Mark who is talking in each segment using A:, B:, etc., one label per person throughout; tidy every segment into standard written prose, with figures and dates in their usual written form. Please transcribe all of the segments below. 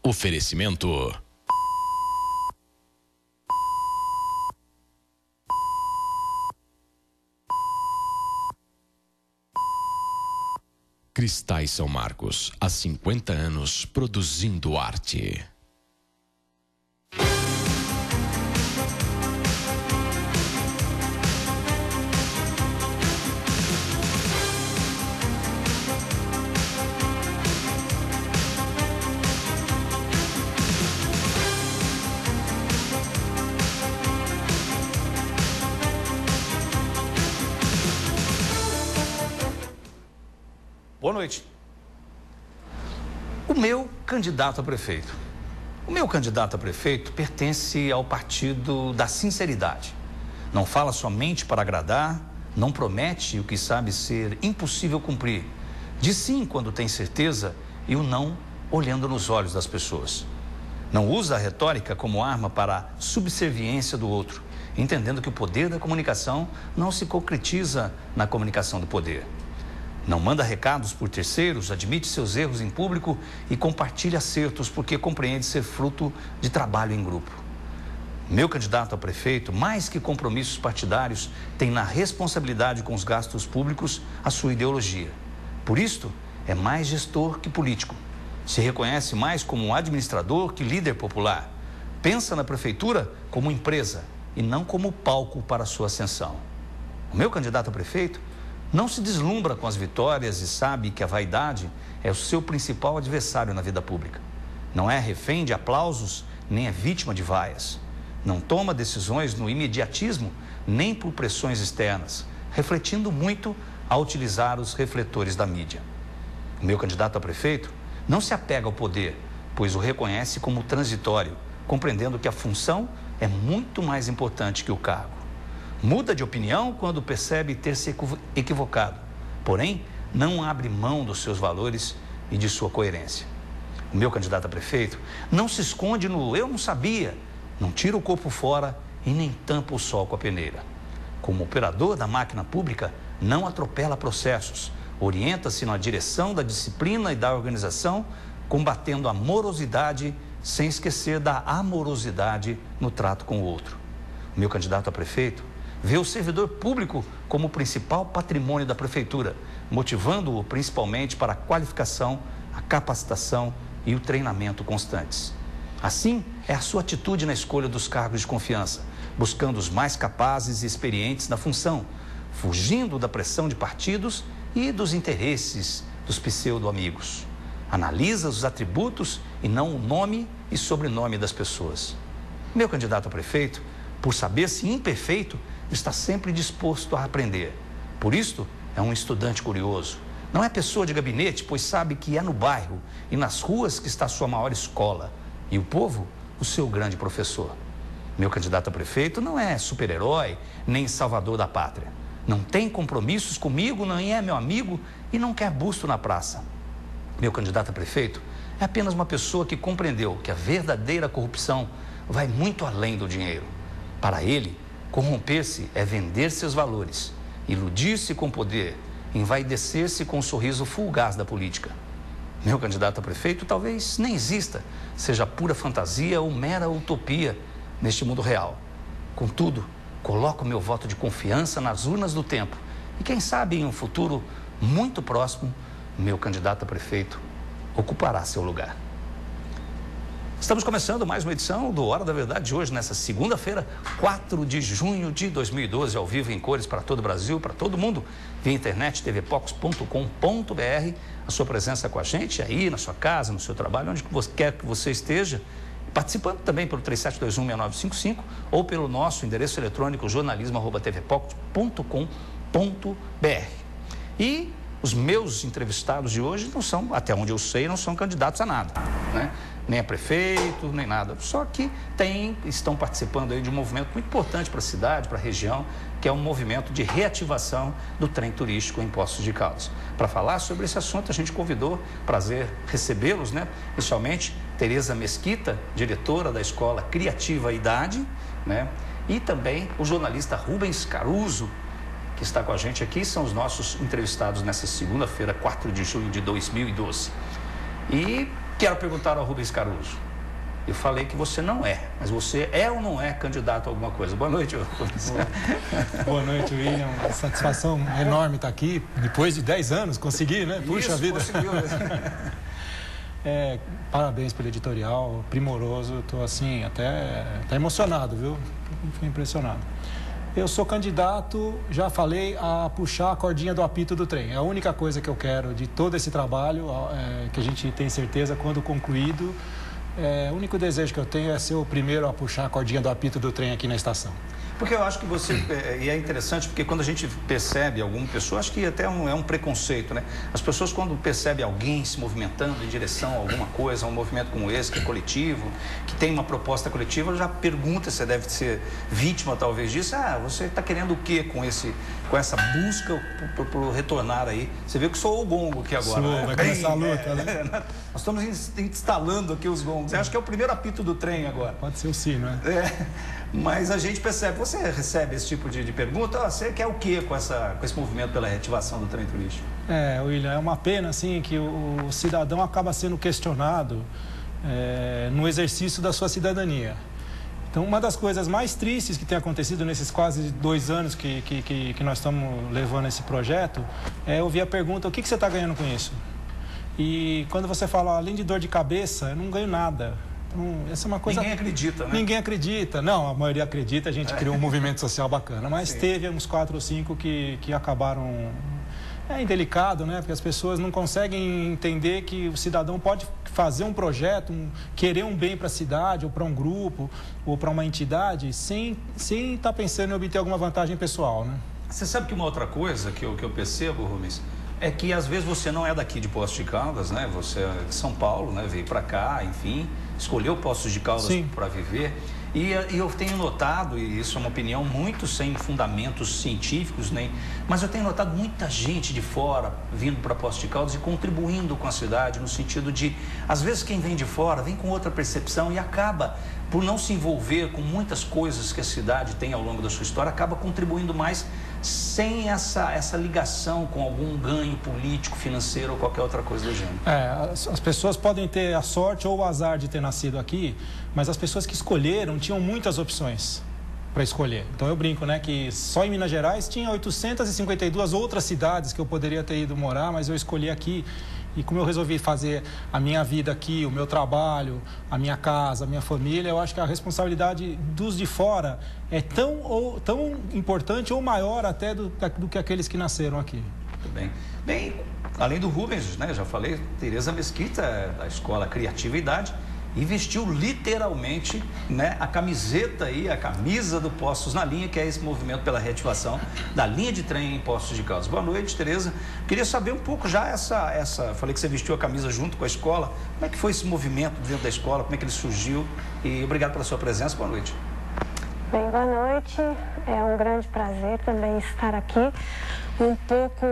A: Oferecimento. Cristais São Marcos, há 50 anos produzindo arte.
B: Boa noite. O meu candidato a prefeito. O meu candidato a prefeito pertence ao partido da sinceridade. Não fala somente para agradar, não promete o que sabe ser impossível cumprir. Diz sim quando tem certeza e o não olhando nos olhos das pessoas. Não usa a retórica como arma para a subserviência do outro, entendendo que o poder da comunicação não se concretiza na comunicação do poder. Não manda recados por terceiros, admite seus erros em público e compartilha acertos porque compreende ser fruto de trabalho em grupo. Meu candidato a prefeito, mais que compromissos partidários, tem na responsabilidade com os gastos públicos a sua ideologia. Por isto, é mais gestor que político. Se reconhece mais como um administrador que líder popular. Pensa na prefeitura como empresa e não como palco para sua ascensão. O meu candidato a prefeito não se deslumbra com as vitórias e sabe que a vaidade é o seu principal adversário na vida pública. Não é refém de aplausos, nem é vítima de vaias. Não toma decisões no imediatismo, nem por pressões externas, refletindo muito ao utilizar os refletores da mídia. O meu candidato a prefeito não se apega ao poder, pois o reconhece como transitório, compreendendo que a função é muito mais importante que o cargo. Muda de opinião quando percebe ter se equivocado, porém, não abre mão dos seus valores e de sua coerência. O meu candidato a prefeito não se esconde no eu não sabia, não tira o corpo fora e nem tampa o sol com a peneira. Como operador da máquina pública, não atropela processos, orienta-se na direção da disciplina e da organização, combatendo a morosidade sem esquecer da amorosidade no trato com o outro. O meu candidato a prefeito vê o servidor público como o principal patrimônio da prefeitura, motivando-o principalmente para a qualificação, a capacitação e o treinamento constantes. Assim, é a sua atitude na escolha dos cargos de confiança, buscando os mais capazes e experientes na função, fugindo da pressão de partidos e dos interesses dos pseudo-amigos. Analisa os atributos e não o nome e sobrenome das pessoas. Meu candidato a prefeito, por saber-se imperfeito, está sempre disposto a aprender. Por isto, é um estudante curioso. Não é pessoa de gabinete, pois sabe que é no bairro e nas ruas que está a sua maior escola. E o povo, o seu grande professor. Meu candidato a prefeito não é super-herói, nem salvador da pátria. Não tem compromissos comigo, nem é meu amigo e não quer busto na praça. Meu candidato a prefeito é apenas uma pessoa que compreendeu que a verdadeira corrupção vai muito além do dinheiro. Para ele, corromper-se é vender seus valores, iludir-se com poder, envaidecer-se com o sorriso fugaz da política. Meu candidato a prefeito talvez nem exista, seja pura fantasia ou mera utopia neste mundo real. Contudo, coloco meu voto de confiança nas urnas do tempo e quem sabe em um futuro muito próximo, meu candidato a prefeito ocupará seu lugar. Estamos começando mais uma edição do Hora da Verdade de hoje, nessa segunda-feira, 4 de junho de 2012, ao vivo em cores para todo o Brasil, para todo mundo, via internet, tvpox.com.br. A sua presença com a gente aí, na sua casa, no seu trabalho, onde quer que você esteja, participando também pelo 37216955 ou pelo nosso endereço eletrônico jornalismo@tvpox.com.br. E os meus entrevistados de hoje não são, até onde eu sei, não são candidatos a nada, né? Nem a prefeito, nem nada. Só que estão participando aí de um movimento muito importante para a cidade, para a região, que é um movimento de reativação do trem turístico em Poços de Caldas. Para falar sobre esse assunto, a gente convidou, prazer recebê-los, né? Inicialmente, Tereza Mesquita, diretora da Escola Criativa Idade, né? E também o jornalista Rubens Caruso, que está com a gente aqui, são os nossos entrevistados nessa segunda-feira, 4 de junho de 2012. E Quero perguntar ao Rubens Caruso. Eu falei que você não é, mas você é ou não é candidato a alguma coisa? Boa noite, Rubens.
C: Boa noite, William. Uma satisfação enorme estar aqui. Depois de 10 anos, consegui, né? Puxa vida.
B: Conseguiu.
C: Parabéns pelo editorial, primoroso. Estou assim, até emocionado, viu? Fiquei impressionado. Eu sou candidato, já falei, a puxar a cordinha do apito do trem. É a única coisa que eu quero de todo esse trabalho, que a gente tem certeza, quando concluído, o único desejo que eu tenho é ser o primeiro a puxar a cordinha do apito do trem aqui na estação.
B: Porque eu acho que você, e é interessante, porque quando a gente percebe alguma pessoa, acho que até é um preconceito, né? As pessoas, quando percebem alguém se movimentando em direção a alguma coisa, a um movimento como esse, que é coletivo, que tem uma proposta coletiva, já pergunta se você deve ser vítima, talvez, disso. Você está querendo o quê com essa busca por retornar aí? Você viu que soou o gongo aqui agora, né?
C: Vai começar a luta, né?
B: Nós estamos instalando aqui os gongos. Eu acho que é o primeiro apito do trem agora.
C: Pode ser o sino, né?
B: Mas a gente percebe, você recebe esse tipo de pergunta, você quer o quê com esse movimento pela reativação do trem turístico?
C: William, é uma pena assim que o cidadão acaba sendo questionado no exercício da sua cidadania. Então, uma das coisas mais tristes que tem acontecido nesses quase 2 anos que nós estamos levando esse projeto é ouvir a pergunta: o que você está ganhando com isso? E quando você fala, além de dor de cabeça, eu não ganho nada. Então, essa é uma coisa...
B: Ninguém acredita, né?
C: Ninguém acredita. Não, a maioria acredita, a gente criou um movimento social bacana. Mas
B: Sim.
C: Teve uns 4 ou 5 que acabaram... É indelicado, né? Porque as pessoas não conseguem entender que o cidadão pode fazer um projeto, querer um bem para a cidade, ou para um grupo, ou para uma entidade, sem estar pensando em obter alguma vantagem pessoal, né?
B: Você sabe que uma outra coisa que eu percebo, Rubens, é que às vezes você não é daqui de Poços de Caldas, né? Você é de São Paulo, né? Veio para cá, enfim, escolheu Poços de Caldas para viver. E eu tenho notado, e isso é uma opinião muito sem fundamentos científicos, mas eu tenho notado muita gente de fora vindo para Poços de Caldas e contribuindo com a cidade, no sentido de, às vezes quem vem de fora vem com outra percepção e acaba, por não se envolver com muitas coisas que a cidade tem ao longo da sua história, acaba contribuindo mais sem essa ligação com algum ganho político, financeiro ou qualquer outra coisa do gênero.
C: As pessoas podem ter a sorte ou o azar de ter nascido aqui, mas as pessoas que escolheram tinham muitas opções para escolher. Então eu brinco, né, que só em Minas Gerais tinha 852 outras cidades que eu poderia ter ido morar, mas eu escolhi aqui. E como eu resolvi fazer a minha vida aqui, o meu trabalho, a minha casa, a minha família, eu acho que a responsabilidade dos de fora é tão importante ou maior até do que aqueles que nasceram aqui.
B: Muito bem. Bem, além do Rubens, né, já falei, Tereza Mesquita, da Escola Criatividade, e vestiu literalmente, né, a camiseta aí, a camisa do Poços na Linha, que é esse movimento pela reativação da linha de trem em Poços de Caldas. Boa noite, Tereza. Queria saber um pouco já falei que você vestiu a camisa junto com a escola. Como é que foi esse movimento dentro da escola? Como é que ele surgiu? E obrigado pela sua presença. Boa noite.
D: Bem, boa noite. É um grande prazer também estar aqui. Um pouco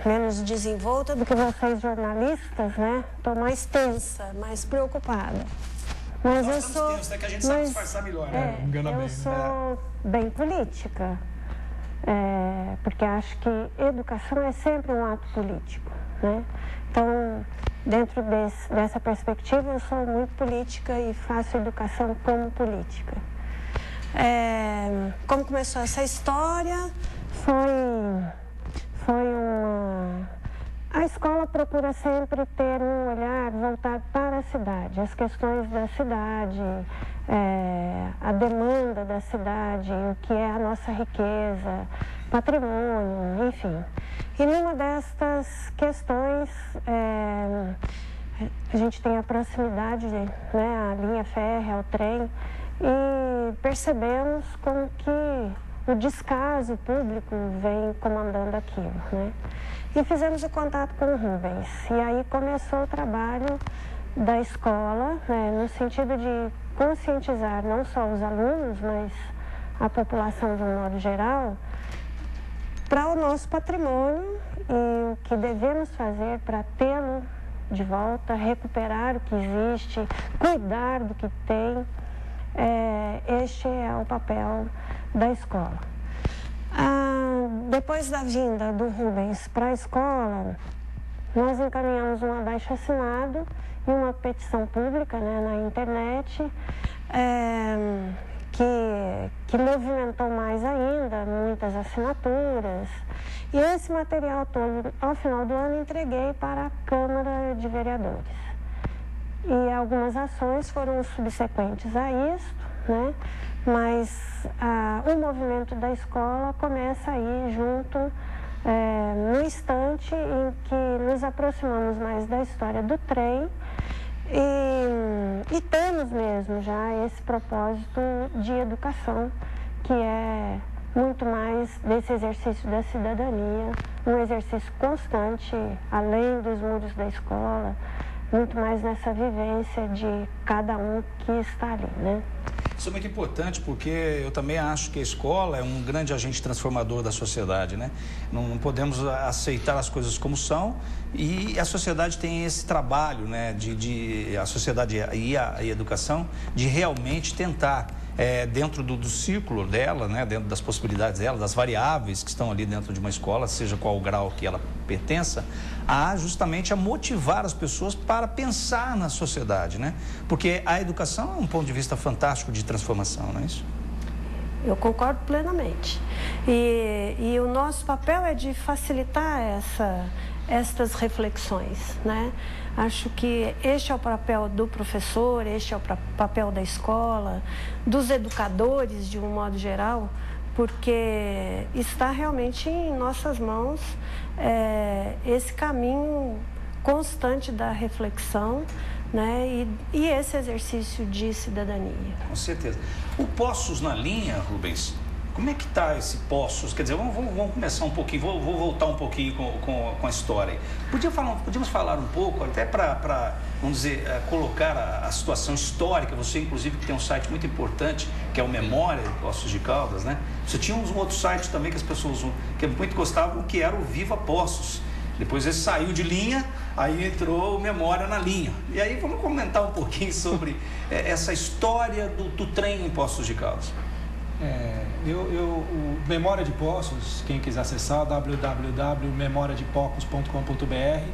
D: menos desenvolta do que vocês jornalistas, né? Estou mais tensa, mais preocupada. Mas
B: Nós estamos tensos, é que a gente sabe disfarçar melhor, né?
D: Eu sou bem política, porque acho que educação é sempre um ato político, né? Então, dentro dessa perspectiva, eu sou muito política e faço educação como política. Como começou essa história? A escola procura sempre ter um olhar voltado para a cidade, as questões da cidade, a demanda da cidade, o que é a nossa riqueza, patrimônio, enfim. E numa destas questões, a gente tem a proximidade, né, a linha férrea, ao trem, e percebemos como que o descaso público vem comandando aquilo, né? E fizemos o contato com o Rubens. E aí começou o trabalho da escola, né, no sentido de conscientizar não só os alunos, mas a população de um modo geral, para o nosso patrimônio e o que devemos fazer para tê-lo de volta, recuperar o que existe, cuidar do que tem. Este é o papel da escola. Depois da vinda do Rubens para a escola, nós encaminhamos um abaixo-assinado e uma petição pública, né, na internet, que movimentou mais ainda, muitas assinaturas. E esse material todo, ao final do ano, entreguei para a Câmara de Vereadores. E algumas ações foram subsequentes a isso, né? Mas o movimento da escola começa aí junto, no instante em que nos aproximamos mais da história do trem e temos mesmo já esse propósito de educação, que é muito mais desse exercício da cidadania, um exercício constante, além dos muros da escola, muito mais nessa vivência de cada um que está ali, né?
B: Isso é muito importante porque eu também acho que a escola é um grande agente transformador da sociedade, né? Não podemos aceitar as coisas como são e a sociedade tem esse trabalho, né? A sociedade e a educação de realmente tentar, dentro do círculo dela, né? Dentro das possibilidades dela, das variáveis que estão ali dentro de uma escola, seja qual o grau que ela pertença, justamente a motivar as pessoas para pensar na sociedade, né? Porque a educação é um ponto de vista fantástico de transformação, não é isso?
D: Eu concordo plenamente. E o nosso papel é de facilitar estas reflexões, né? Acho que este é o papel do professor, este é o papel da escola, dos educadores de um modo geral, porque está realmente em nossas mãos esse caminho constante da reflexão, né? E esse exercício de cidadania.
B: Com certeza. O Poços na Linha, Rubens, como é que está esse Poços? Quer dizer, vamos começar um pouquinho, vou voltar um pouquinho com a história. Podíamos falar um pouco, até para, vamos dizer, colocar a situação histórica. Você, inclusive, que tem um site muito importante, que é o Memória de Poços de Caldas, né? Você tinha um outro site também que as pessoas que muito gostavam, que era o Viva Poços. Depois ele saiu de linha, aí entrou o Memória na Linha. E aí vamos comentar um pouquinho sobre essa história do trem em Poços de Caldas.
C: O Memória de Poços, quem quiser acessar, www.memoriadepocos.com.br,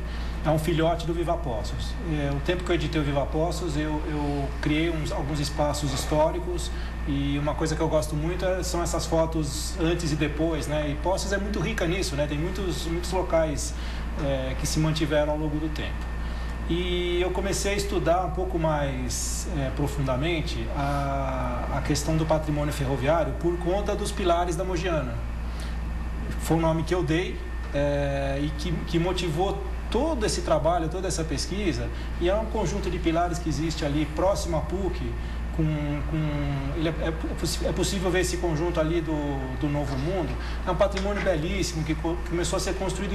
C: é um filhote do Viva Poços. O tempo que eu editei o Viva Poços, eu criei alguns espaços históricos, e uma coisa que eu gosto muito são essas fotos antes e depois, né? E Poços é muito rica nisso, né? Tem muitos locais que se mantiveram ao longo do tempo. E eu comecei a estudar um pouco mais profundamente a questão do patrimônio ferroviário por conta dos pilares da Mogiana. Foi o nome que eu dei e que motivou todo esse trabalho, toda essa pesquisa. E é um conjunto de pilares que existe ali próximo à PUC. É possível ver esse conjunto ali do Novo Mundo. É um patrimônio belíssimo que começou a ser construído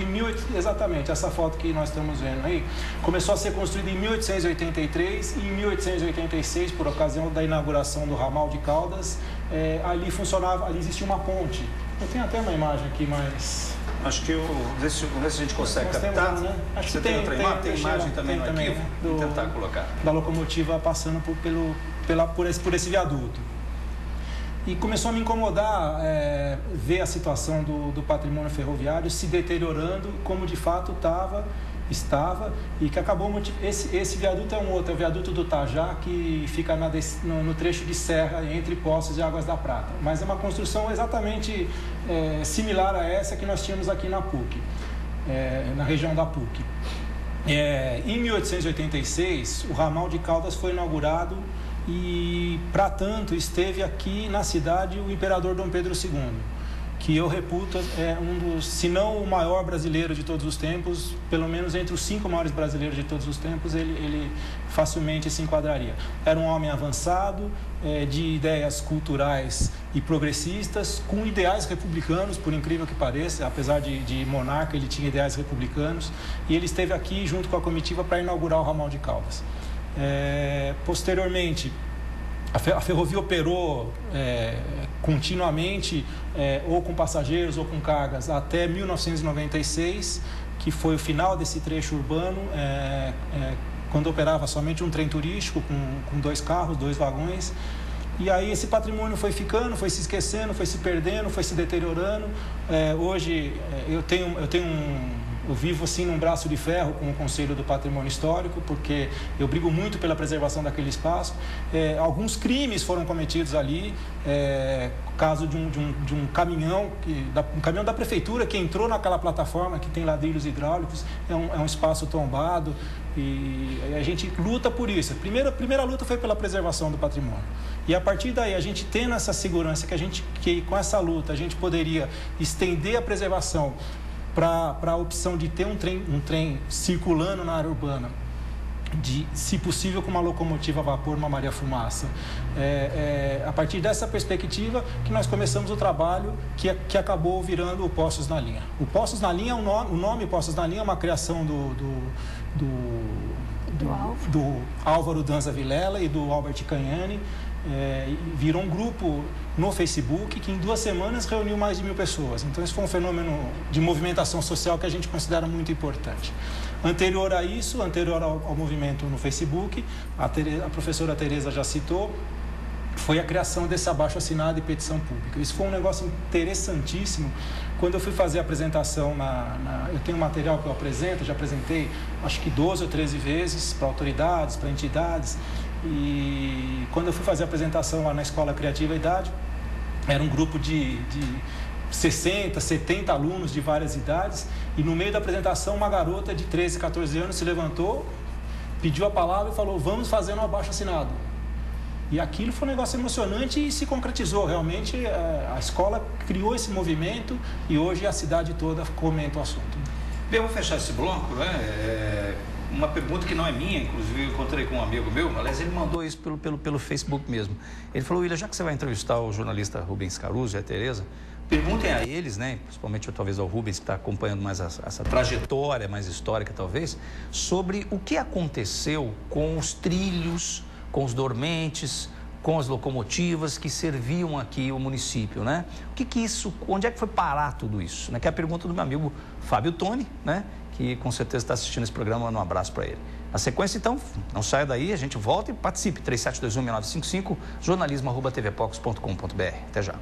C: exatamente essa foto que nós estamos vendo aí, começou a ser construído em 1883 e em 1886, por ocasião da inauguração do ramal de Caldas. Ali existia uma ponte. Eu tenho até uma imagem aqui, mas
B: acho que vamos ver se a gente consegue captar.
C: Né? Acho
B: Você
C: que tem
B: imagem também no arquivo? Vou tentar colocar.
C: Da locomotiva passando por esse viaduto. E começou a me incomodar ver a situação do patrimônio ferroviário se deteriorando, como de fato estava, e que acabou... Esse viaduto é um outro, é o viaduto do Tajá, que fica no trecho de serra entre Poços e Águas da Prata. Mas é uma construção exatamente similar a essa que nós tínhamos aqui na PUC, na região da PUC. Em 1886, o ramal de Caldas foi inaugurado e, para tanto, esteve aqui na cidade o imperador Dom Pedro II, que eu reputo um dos, se não o maior brasileiro de todos os tempos, pelo menos entre os 5 maiores brasileiros de todos os tempos, ele facilmente se enquadraria. Era um homem avançado, de ideias culturais e progressistas, com ideais republicanos, por incrível que pareça. Apesar de monarca, ele tinha ideais republicanos, e ele esteve aqui junto com a comitiva para inaugurar o ramal de Caldas. Posteriormente, a ferrovia operou continuamente, ou com passageiros ou com cargas, até 1996, que foi o final desse trecho urbano, quando operava somente um trem turístico com 2 carros, 2 vagões. E aí esse patrimônio foi ficando, foi se esquecendo, foi se perdendo, foi se deteriorando. Hoje eu tenho Eu vivo assim num braço de ferro com o Conselho do Patrimônio Histórico, porque eu brigo muito pela preservação daquele espaço. Alguns crimes foram cometidos ali, caso de um caminhão, um caminhão da prefeitura que entrou naquela plataforma que tem ladrilhos hidráulicos, é um espaço tombado, e a gente luta por isso. A primeira luta foi pela preservação do patrimônio. E a partir daí, a gente tendo essa segurança que com essa luta a gente poderia estender a preservação para a opção de ter um trem circulando na área urbana, se possível com uma locomotiva a vapor, uma Maria-Fumaça. A partir dessa perspectiva que nós começamos o trabalho que acabou virando o Poços na Linha. O Poços na Linha, o nome Poços na Linha é uma criação do Álvaro Danza Vilela e do Albert Cagnani. Virou um grupo no Facebook que em 2 semanas reuniu mais de 1.000 pessoas. Então esse foi um fenômeno de movimentação social que a gente considera muito importante. Anterior a isso, anterior ao movimento no Facebook, a professora Tereza já citou, foi a criação desse abaixo-assinado e petição pública. Isso foi um negócio interessantíssimo. Quando eu fui fazer a apresentação, eu tenho um material que eu apresento, já apresentei acho que 12 ou 13 vezes para autoridades, para entidades. E quando eu fui fazer a apresentação lá na Escola Criativa Idade, era um grupo de 60, 70 alunos de várias idades, e no meio da apresentação uma garota de 13, 14 anos se levantou, pediu a palavra e falou: vamos fazer um abaixo-assinado. E aquilo foi um negócio emocionante e se concretizou. Realmente a escola criou esse movimento e hoje a cidade toda comenta o assunto.
B: Bem, eu vou fechar esse bloco, né? Uma pergunta que não é minha, inclusive eu encontrei com um amigo meu, aliás, ele mandou isso pelo Facebook mesmo. Ele falou: William, já que você vai entrevistar o jornalista Rubens Caruso e a Tereza, perguntem a eles, né, principalmente talvez ao Rubens, que está acompanhando mais essa trajetória mais histórica talvez, sobre o que aconteceu com os trilhos, com os dormentes, com as locomotivas que serviam aqui o município, né? Onde é que foi parar tudo isso? Né? Que é a pergunta do meu amigo Fábio Toni, né? Que com certeza está assistindo esse programa, manda um abraço para ele. Na sequência, então, não saia daí, a gente volta e participe. 3721-1955, jornalismo@tvpox.com.br. Até já.